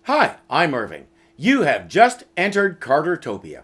Hi, I'm Irving. You have just entered Cartertopia.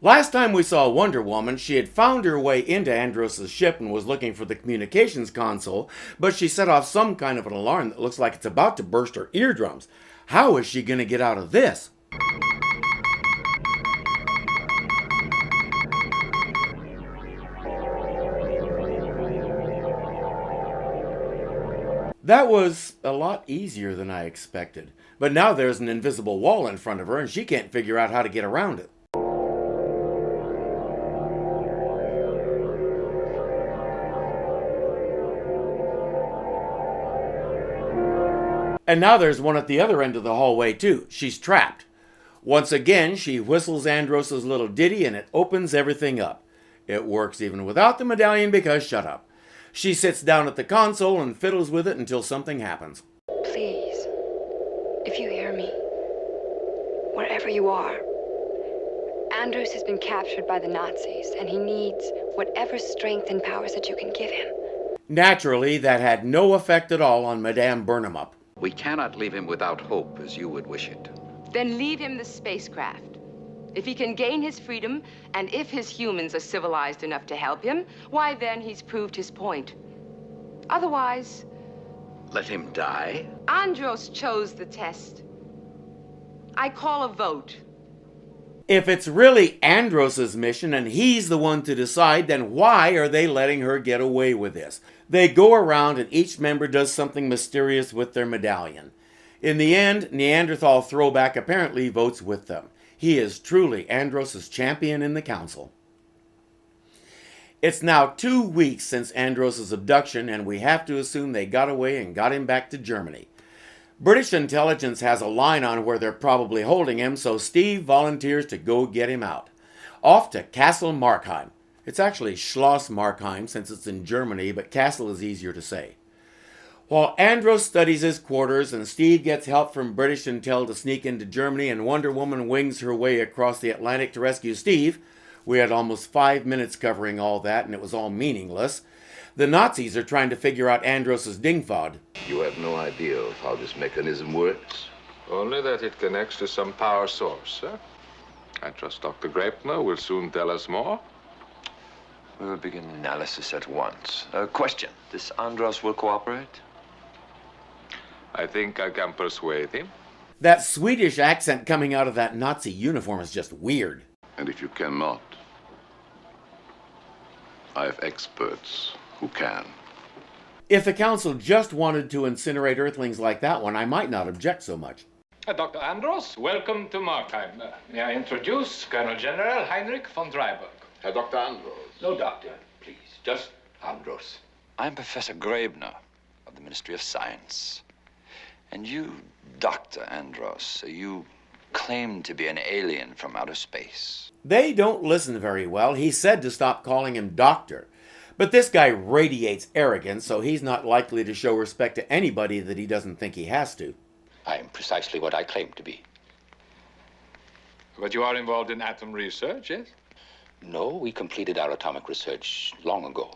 Last time we saw Wonder Woman, she had found her way into Andros' ship and was looking for the communications console, but she set off some kind of an alarm that looks like it's about to burst her eardrums. How is she going to get out of this? That was a lot easier than I expected. But now there's an invisible wall in front of her and she can't figure out how to get around it. And now there's one at the other end of the hallway too. She's trapped. Once again, she whistles Andros' little ditty and it opens everything up. It works even without the medallion because shut up. She sits down at the console and fiddles with it until something happens. Please, if you hear me, wherever you are, Andros has been captured by the Nazis, and he needs whatever strength and powers that you can give him. Naturally, that had no effect at all on Madame Burnamup. We cannot leave him without hope as you would wish it. Then leave him the spacecraft. If he can gain his freedom, and if his humans are civilized enough to help him, why then he's proved his point. Otherwise, Let him die? Andros chose the test. I call a vote. If it's really Andros' mission and he's the one to decide, then why are they letting her get away with this? They go around and each member does something mysterious with their medallion. In the end, Neanderthal Throwback apparently votes with them. He is truly Andros' champion in the council. It's now 2 weeks since Andros' abduction, and we have to assume they got away and got him back to Germany. British intelligence has a line on where they're probably holding him, so Steve volunteers to go get him out. Off to Castle Markheim. It's actually Schloss Markheim since it's in Germany, but Castle is easier to say. While Andros studies his quarters and Steve gets help from British intel to sneak into Germany and Wonder Woman wings her way across the Atlantic to rescue Steve, we had almost 5 minutes covering all that and it was all meaningless. The Nazis are trying to figure out Andros' dingfod. You have no idea of how this mechanism works? Only that it connects to some power source, sir. I trust Dr. Grapner will soon tell us more. We will begin analysis at once. Question. This Andros will cooperate? I think I can persuade him. That Swedish accent coming out of that Nazi uniform is just weird. And if you cannot, I have experts who can. If the council just wanted to incinerate Earthlings like that one, I might not object so much. Dr. Andros, welcome to Markheim. May I introduce Colonel General Heinrich von Dreiberg. Herr Dr. Andros. No doctor, please. Just Andros. I'm Professor Grabner of the Ministry of Science. And you, Dr. Andros, you claim to be an alien from outer space. They don't listen very well. He said to stop calling him doctor. But this guy radiates arrogance, so he's not likely to show respect to anybody that he doesn't think he has to. I am precisely what I claim to be. But you are involved in atom research, yes? No, we completed our atomic research long ago.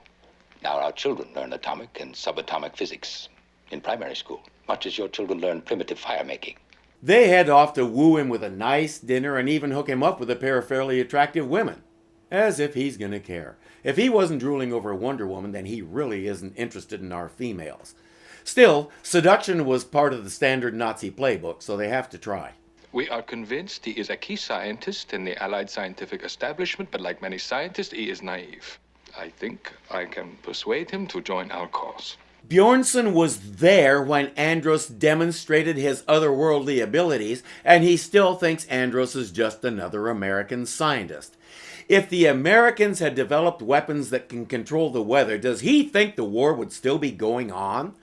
Now our children learn atomic and subatomic physics in primary school, much as your children learn primitive fire making. They head off to woo him with a nice dinner and even hook him up with a pair of fairly attractive women. As if he's gonna care. If he wasn't drooling over Wonder Woman, then he really isn't interested in our females. Still, seduction was part of the standard Nazi playbook, so they have to try. We are convinced he is a key scientist in the Allied scientific establishment, but like many scientists, he is naive. I think I can persuade him to join our cause. Bjornsson was there when Andros demonstrated his otherworldly abilities, and he still thinks Andros is just another American scientist. If the Americans had developed weapons that can control the weather, does he think the war would still be going on?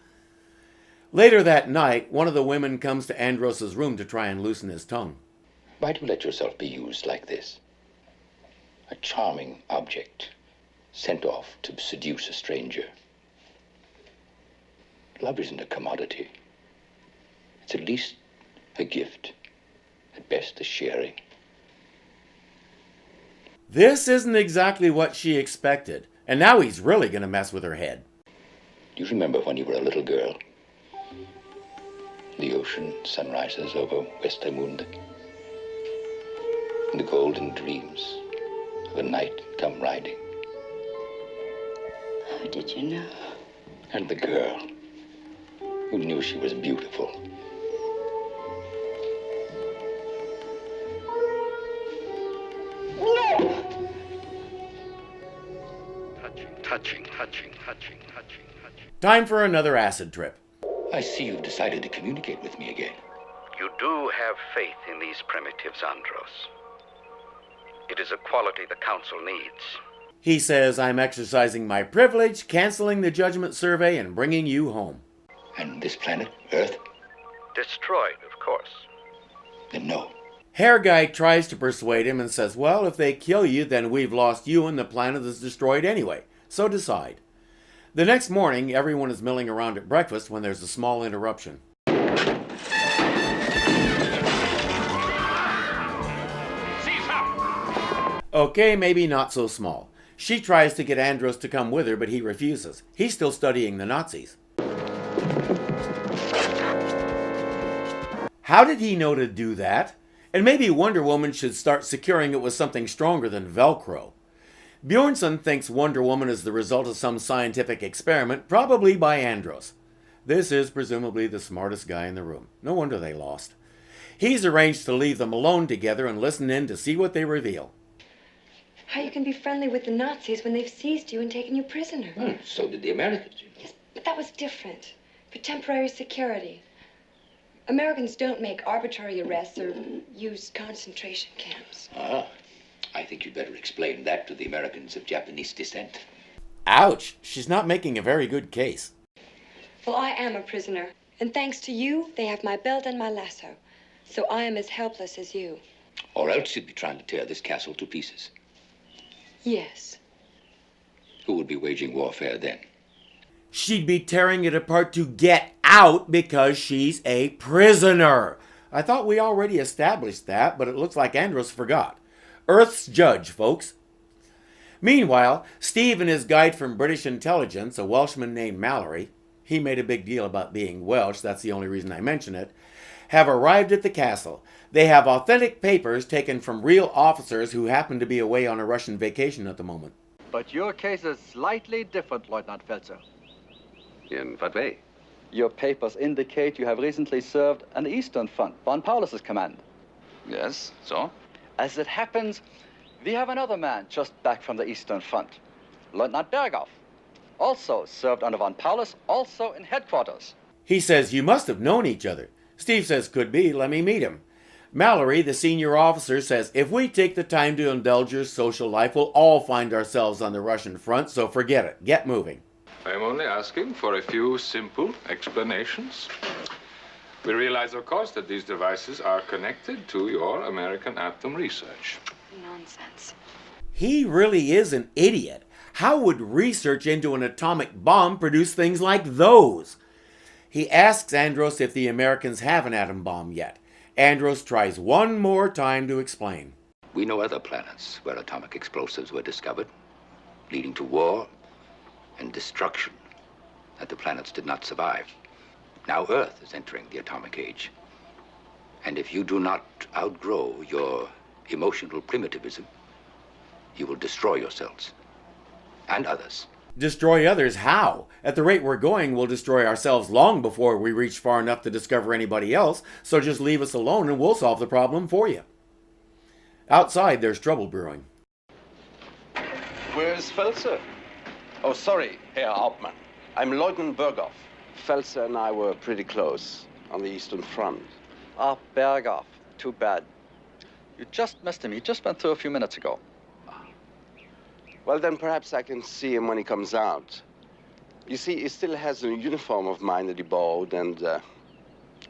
Later that night, one of the women comes to Andros' room to try and loosen his tongue. Why do you let yourself be used like this? A charming object sent off to seduce a stranger. Love isn't a commodity. It's at least a gift, at best a sharing. This isn't exactly what she expected, and now he's really going to mess with her head. Do you remember when you were a little girl? The ocean sunrises over Westermund. And the golden dreams of a night come riding. How did you know? And the girl who knew she was beautiful. Touching. Time for another acid trip. I see you've decided to communicate with me again. You do have faith in these primitives, Andros. It is a quality the Council needs. He says I'm exercising my privilege, canceling the judgment survey, and bringing you home. And this planet, Earth? Destroyed, of course. Then no. Hair Guy tries to persuade him and says, well, if they kill you, then we've lost you and the planet is destroyed anyway. So decide. The next morning, everyone is milling around at breakfast when there's a small interruption. Okay, maybe not so small. She tries to get Andros to come with her, but he refuses. He's still studying the Nazis. How did he know to do that? And maybe Wonder Woman should start securing it with something stronger than Velcro. Bjornsson thinks Wonder Woman is the result of some scientific experiment, probably by Andros. This is presumably the smartest guy in the room. No wonder they lost. He's arranged to leave them alone together and listen in to see what they reveal. How you can be friendly with the Nazis when they've seized you and taken you prisoner? So did the Americans. Yes, but that was different. For temporary security. Americans don't make arbitrary arrests or use concentration camps. I think you'd better explain that to the Americans of Japanese descent. Ouch! She's not making a very good case. Well, I am a prisoner. And thanks to you, they have my belt and my lasso. So I am as helpless as you. Or else you'd be trying to tear this castle to pieces. Yes. Who would be waging warfare then? She'd be tearing it apart to get out because she's a prisoner. I thought we already established that, but it looks like Andros forgot. Earth's judge, folks. Meanwhile, Steve and his guide from British intelligence, a Welshman named Mallory, he made a big deal about being Welsh, that's the only reason I mention it, have arrived at the castle. They have authentic papers taken from real officers who happen to be away on a Russian vacation at the moment. But your case is slightly different, Lieutenant Felser. In what way? Your papers indicate you have recently served an Eastern Front, von Paulus's command. Yes, so? As it happens, we have another man just back from the Eastern Front, Lieutenant Berghoff. Also served under von Paulus, also in headquarters. He says you must have known each other. Steve says could be, let me meet him. Mallory, the senior officer, says if we take the time to indulge your social life, we'll all find ourselves on the Russian front, so forget it. Get moving. I'm only asking for a few simple explanations. We realize, of course, that these devices are connected to your American atom research. Nonsense. He really is an idiot. How would research into an atomic bomb produce things like those? He asks Andros if the Americans have an atom bomb yet. Andros tries one more time to explain. We know other planets where atomic explosives were discovered, leading to war and destruction that the planets did not survive. Now Earth is entering the atomic age. And if you do not outgrow your emotional primitivism, you will destroy yourselves and others. Destroy others? How? At the rate we're going, we'll destroy ourselves long before we reach far enough to discover anybody else, so just leave us alone and we'll solve the problem for you. Outside, there's trouble brewing. Where's Felser? Oh, sorry, Herr Hauptmann. I'm Lieutenant Berghoff. Felser and I were pretty close on the Eastern Front. Ah, Berghoff. Too bad. You just missed him. He just went through a few minutes ago. Well, then perhaps I can see him when he comes out. You see, he still has a uniform of mine that he borrowed, and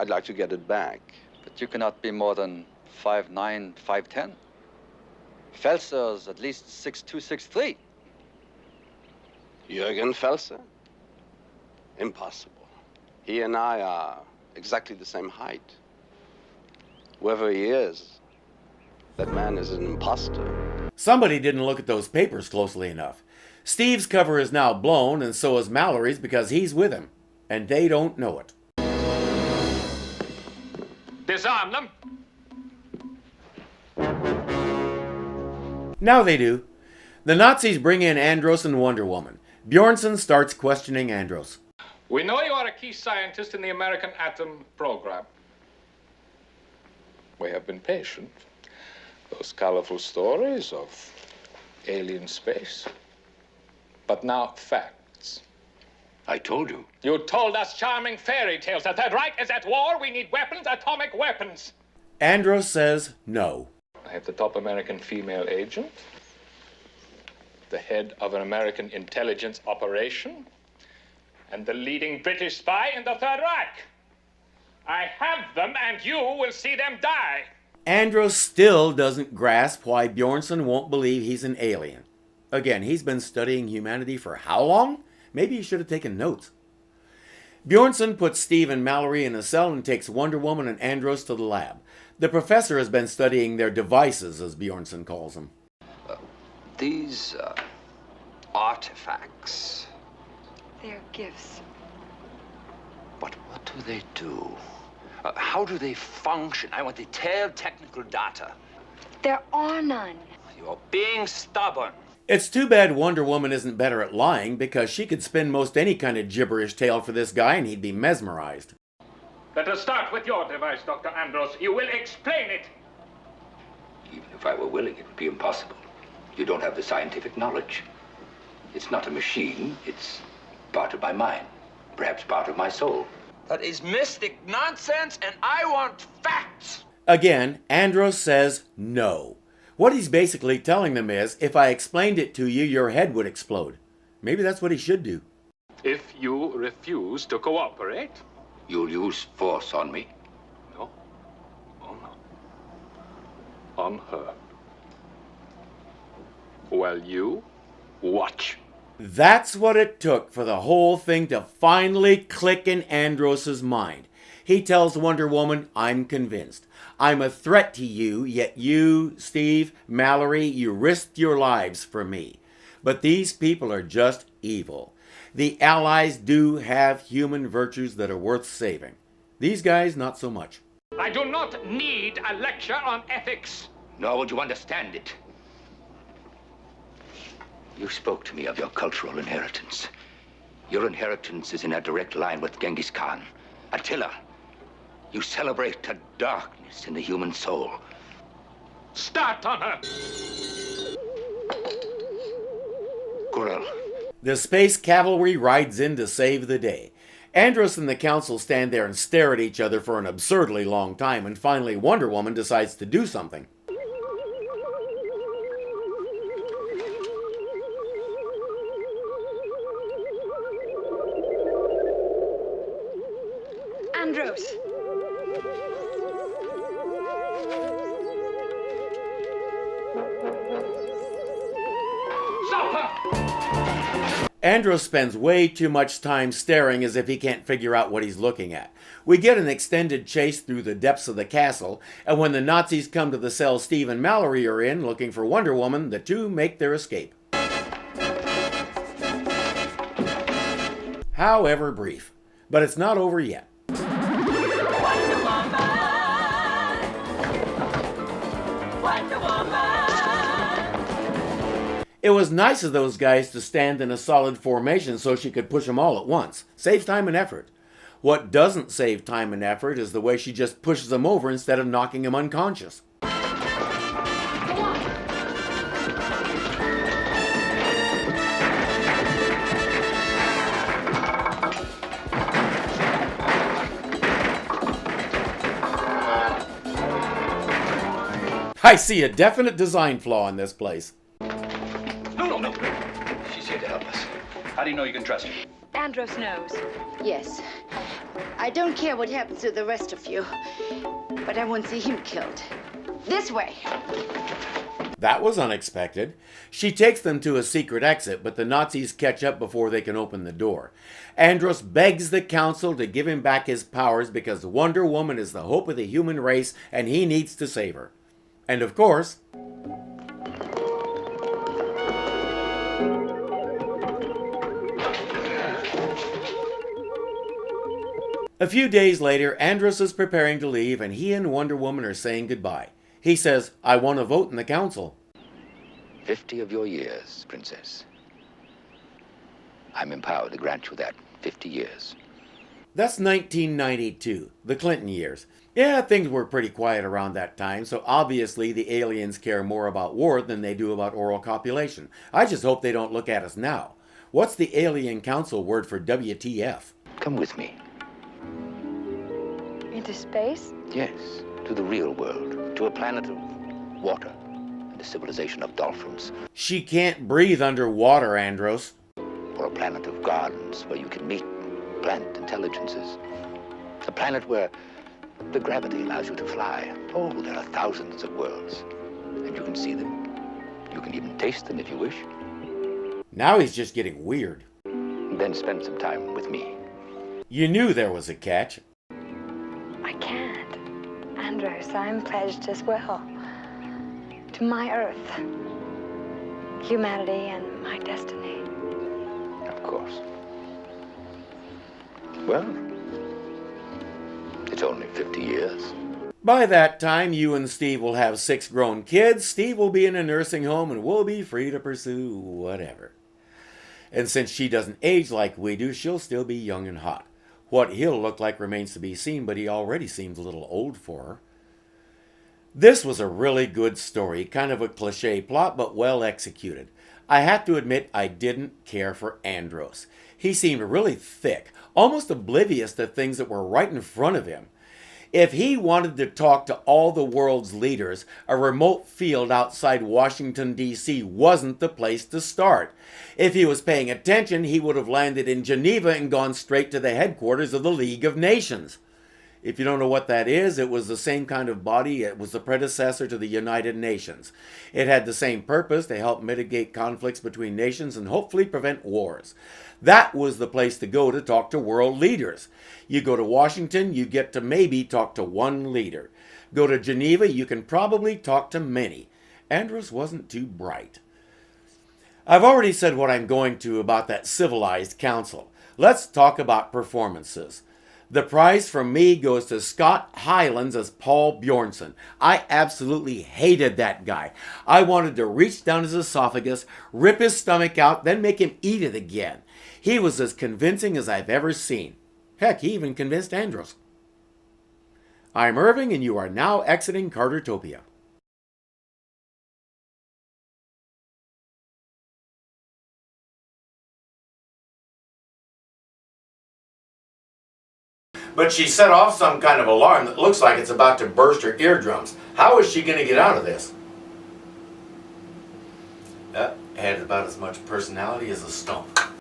I'd like to get it back. But you cannot be more than 5'9", 5'10". Felser's at least 6'2", 6'3". Jürgen Felser? Impossible. He and I are exactly the same height. Whoever he is, that man is an imposter. Somebody didn't look at those papers closely enough. Steve's cover is now blown, and so is Mallory's because he's with him, and they don't know it. Disarm them. Now they do. The Nazis bring in Andros and Wonder Woman. Bjornsson starts questioning Andros. We know you are a key scientist in the American atom program. We have been patient. Those colorful stories of alien space. But now facts. I told you. You told us charming fairy tales. The Third Reich is at war. We need weapons, atomic weapons. Andros says no. I have the top American female agent, the head of an American intelligence operation, And the leading British spy in the Third Reich. I have them, and you will see them die. Andros still doesn't grasp why Bjornsson won't believe he's an alien. Again, he's been studying humanity for how long? Maybe he should have taken notes. Bjornsson puts Steve and Mallory in a cell and takes Wonder Woman and Andros to the lab. The professor has been studying their devices, as Bjornsson calls them. These artifacts. They're gifts. But what do they do? How do they function? I want detailed technical data. There are none. You're being stubborn. It's too bad Wonder Woman isn't better at lying, because she could spin most any kind of gibberish tale for this guy and he'd be mesmerized. Let us start with your device, Dr. Andros. You will explain it. Even if I were willing, it would be impossible. You don't have the scientific knowledge. It's not a machine. It's part of my mind. Perhaps part of my soul. That is mystic nonsense, and I want facts. Again, Andros says no. What he's basically telling them is, if I explained it to you, your head would explode. Maybe that's what he should do. If you refuse to cooperate. You'll use force on me? No. Oh, no. On her. Well, you watch. That's what it took for the whole thing to finally click in Andros's mind. He tells Wonder Woman, I'm convinced. I'm a threat to you, yet you, Steve, Mallory, you risked your lives for me. But these people are just evil. The Allies do have human virtues that are worth saving. These guys, not so much. I do not need a lecture on ethics. Nor would you understand it. You spoke to me of your cultural inheritance. Your inheritance is in a direct line with Genghis Khan, Attila. You celebrate the darkness in the human soul. Start on her. Gurel. The space cavalry rides in to save the day. Andros and the council stand there and stare at each other for an absurdly long time, and finally Wonder Woman decides to do something. Andros! Andros spends way too much time staring as if he can't figure out what he's looking at. We get an extended chase through the depths of the castle, and when the Nazis come to the cell Steve and Mallory are in looking for Wonder Woman, the two make their escape. However brief. But it's not over yet. It was nice of those guys to stand in a solid formation so she could push them all at once. Saves time and effort. What doesn't save time and effort is the way she just pushes them over instead of knocking them unconscious. I see a definite design flaw in this place. No. She's here to help us. How do you know you can trust her? Andros knows. Yes. I don't care what happens to the rest of you, but I won't see him killed. This way. That was unexpected. She takes them to a secret exit, but the Nazis catch up before they can open the door. Andros begs the council to give him back his powers because Wonder Woman is the hope of the human race and he needs to save her. And of course, A few days later, Andros is preparing to leave, and he and Wonder Woman are saying goodbye. He says, "I want to vote in the council." 50 of your years, Princess. I'm empowered to grant you that 50 years. That's 1992, the Clinton years. Yeah, things were pretty quiet around that time, so obviously the aliens care more about war than they do about oral copulation. I just hope they don't look at us now. What's the Alien Council word for WTF? Come with me. Into space? Yes, to the real world, to a planet of water and a civilization of dolphins. She can't breathe underwater, Andros. Or a planet of gardens where you can meet plant intelligences. A planet where the gravity allows you to fly. Oh, there are thousands of worlds, and you can see them. You can even taste them if you wish. Now he's just getting weird. Then spend some time with me. You knew there was a catch. I can't. Andros, I'm pledged as well. To my Earth. Humanity and my destiny. Of course. Well, it's only 50 years. By that time, you and Steve will have 6 grown kids. Steve will be in a nursing home and we'll be free to pursue whatever. And since she doesn't age like we do, she'll still be young and hot. What he'll look like remains to be seen, but he already seems a little old for her. This was a really good story, kind of a cliche plot, but well executed. I have to admit I didn't care for Andros. He seemed really thick, almost oblivious to things that were right in front of him. If he wanted to talk to all the world's leaders, a remote field outside Washington, D.C. wasn't the place to start. If he was paying attention, he would have landed in Geneva and gone straight to the headquarters of the League of Nations. If you don't know what that is, it was the same kind of body. It was the predecessor to the United Nations. It had the same purpose to help mitigate conflicts between nations and hopefully prevent wars. That was the place to go to talk to world leaders. You go to Washington, you get to maybe talk to one leader. Go to Geneva, you can probably talk to many. Andros wasn't too bright. I've already said what I'm going to about that civilized council. Let's talk about performances. The prize from me goes to Scott Hylands as Paul Bjornsson. I absolutely hated that guy. I wanted to reach down his esophagus, rip his stomach out, then make him eat it again. He was as convincing as I've ever seen. Heck, he even convinced Andros. I'm Irving, and you are now exiting Cartertopia. But she set off some kind of alarm that looks like it's about to burst her eardrums. How is she going to get out of this? Had about as much personality as a stump.